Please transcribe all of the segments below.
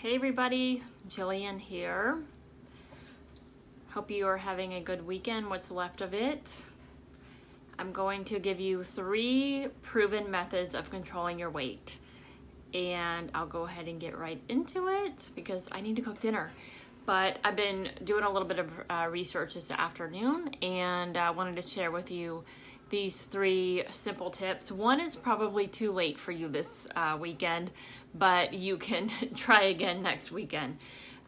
Hey everybody, Jillian here. Hope you are having a good weekend, what's left of it. I'm going to give you 3 proven methods of controlling your weight. And I'll go ahead and get right into it because I need to cook dinner. But I've been doing a little bit of research this afternoon and I wanted to share with you these 3 simple tips. One is probably too late for you this weekend, but you can try again next weekend.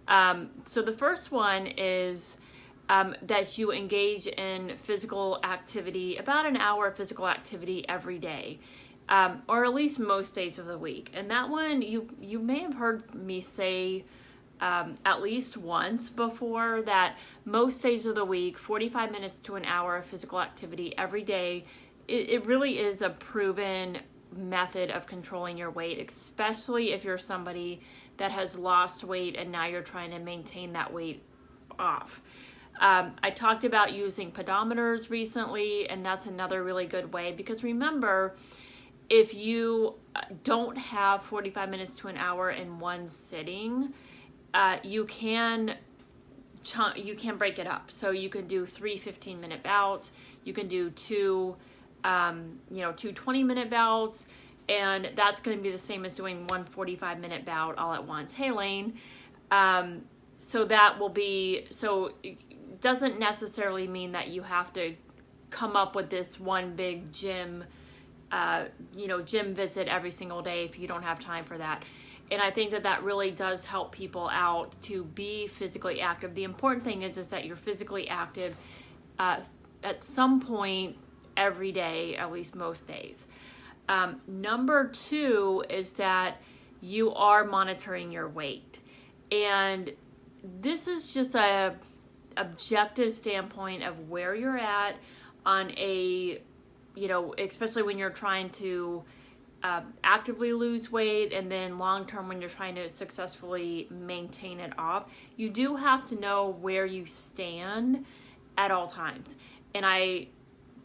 So the first one is that you engage in physical activity, about an hour of physical activity every day, or at least most days of the week. And that one, you may have heard me say at least once before, that most days of the week, 45 minutes to an hour of physical activity every day, it really is a proven method of controlling your weight, especially if you're somebody that has lost weight and now you're trying to maintain that weight off. I talked about using pedometers recently, and that's another really good way, because remember, if you don't have 45 minutes to an hour in one sitting, you can break it up. So you can do 3 15-minute bouts. You can do two 20-minute bouts, and that's going to be the same as doing one 45-minute bout all at once. Hey, Lane. So that will be, so it doesn't necessarily mean that you have to come up with this one big gym visit every single day if you don't have time for that. And I think that really does help people out to be physically active. The important thing is that you're physically active at some point every day, at least most days. Number 2 is that you are monitoring your weight. And this is just a objective standpoint of where you're at on a, especially when you're trying to actively lose weight, and then long term when you're trying to successfully maintain it off. You do have to know where you stand at all times. And I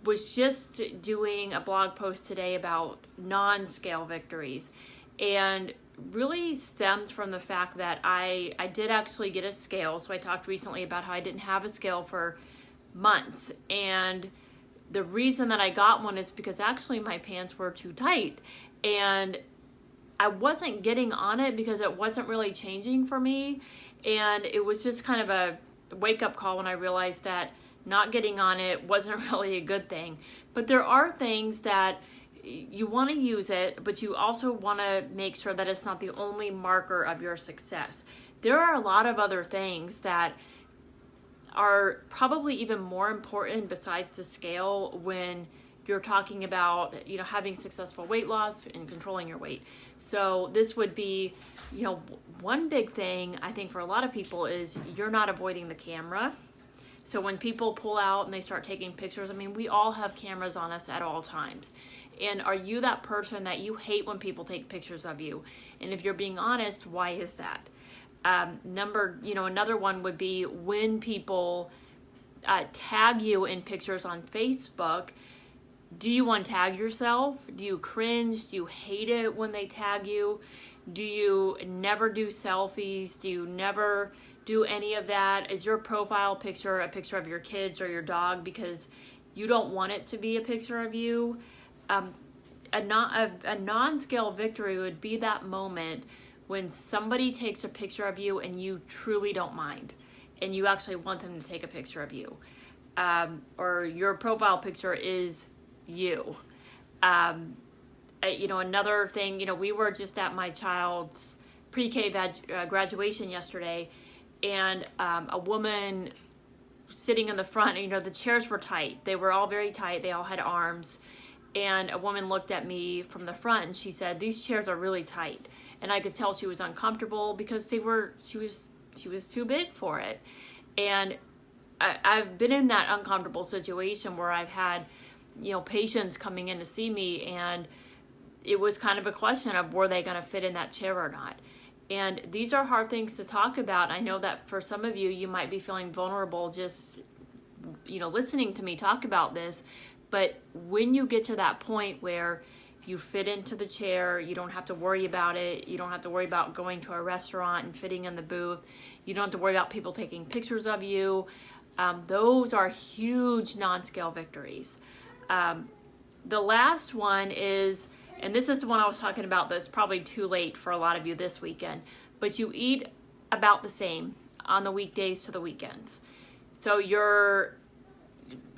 was just doing a blog post today about non-scale victories, and really stems from the fact that I did actually get a scale. So I talked recently about how I didn't have a scale for months, and the reason that I got one is because actually my pants were too tight, and I wasn't getting on it because it wasn't really changing for me. And it was just kind of a wake-up call when I realized that not getting on it wasn't really a good thing. But there are things that you want to use it, but you also want to make sure that it's not the only marker of your success. There are a lot of other things that are probably even more important besides the scale when you're talking about, having successful weight loss and controlling your weight. So this would be, one big thing I think for a lot of people is you're not avoiding the camera. So when people pull out and they start taking pictures, we all have cameras on us at all times. And are you that person that you hate when people take pictures of you? And if you're being honest, why is that? Another one would be when people tag you in pictures on Facebook. Do you untag yourself? Do you cringe? Do you hate it when they tag you? Do you never do selfies? Do you never do any of that? Is your profile picture a picture of your kids or your dog because you don't want it to be a picture of you? A non-scale victory would be that moment when somebody takes a picture of you and you truly don't mind, and you actually want them to take a picture of you, or your profile picture is you. Another thing, we were just at my child's pre-K graduation yesterday, and a woman sitting in the front, the chairs were tight. They were all very tight. They all had arms. And a woman looked at me from the front and she said, "These chairs are really tight." And I could tell she was uncomfortable because she was too big for it. And I've been in that uncomfortable situation where I've had, patients coming in to see me, and it was kind of a question of were they going to fit in that chair or not. And these are hard things to talk about. I know that for some of you, you might be feeling vulnerable just, listening to me talk about this. But when you get to that point where You fit into the chair. You don't have to worry about it. You don't have to worry about going to a restaurant and fitting in the booth. You don't have to worry about people taking pictures of you. Those are huge non-scale victories. The last one is, and this is the one I was talking about that's probably too late for a lot of you this weekend, but you eat about the same on the weekdays to the weekends. So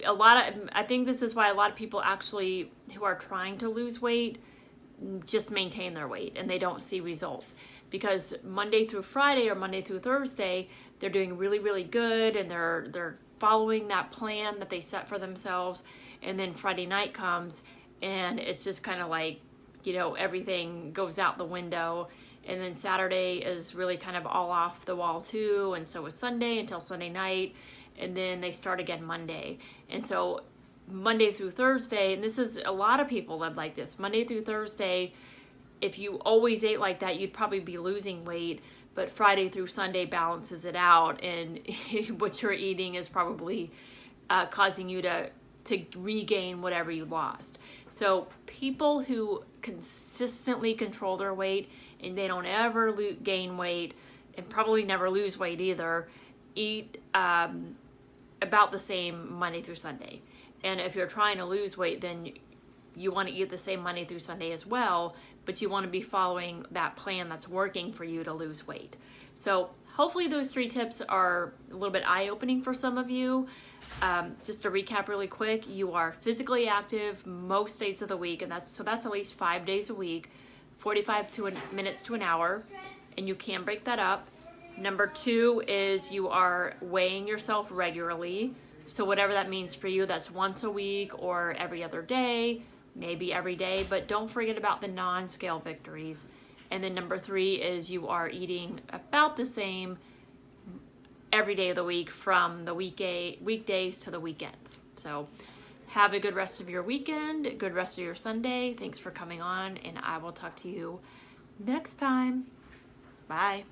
I think this is why a lot of people actually who are trying to lose weight just maintain their weight and they don't see results, because Monday through Friday or Monday through Thursday, they're doing really, really good and they're following that plan that they set for themselves. And then Friday night comes and it's just kind of like, everything goes out the window. And then Saturday is really kind of all off the wall too. And so is Sunday until Sunday night. And then they start again Monday. And so Monday through Thursday, and this is a lot of people live like this, Monday through Thursday, if you always ate like that, you'd probably be losing weight. But Friday through Sunday balances it out, and what you're eating is probably causing you to regain whatever you lost. So people who consistently control their weight and they don't ever gain weight and probably never lose weight either, eat about the same Monday through Sunday. And if you're trying to lose weight, then you want to eat the same Monday through Sunday as well, but you want to be following that plan that's working for you to lose weight. So hopefully those 3 tips are a little bit eye-opening for some of you. Just to recap really quick, you are physically active most days of the week, and that's at least 5 days a week, 45 minutes to an hour, and you can break that up. Number 2 is you are weighing yourself regularly. So whatever that means for you, that's once a week or every other day, maybe every day, but don't forget about the non-scale victories. And then number 3 is you are eating about the same every day of the week from the weekdays to the weekends. So have a good rest of your weekend, good rest of your Sunday. Thanks for coming on, and I will talk to you next time. Bye.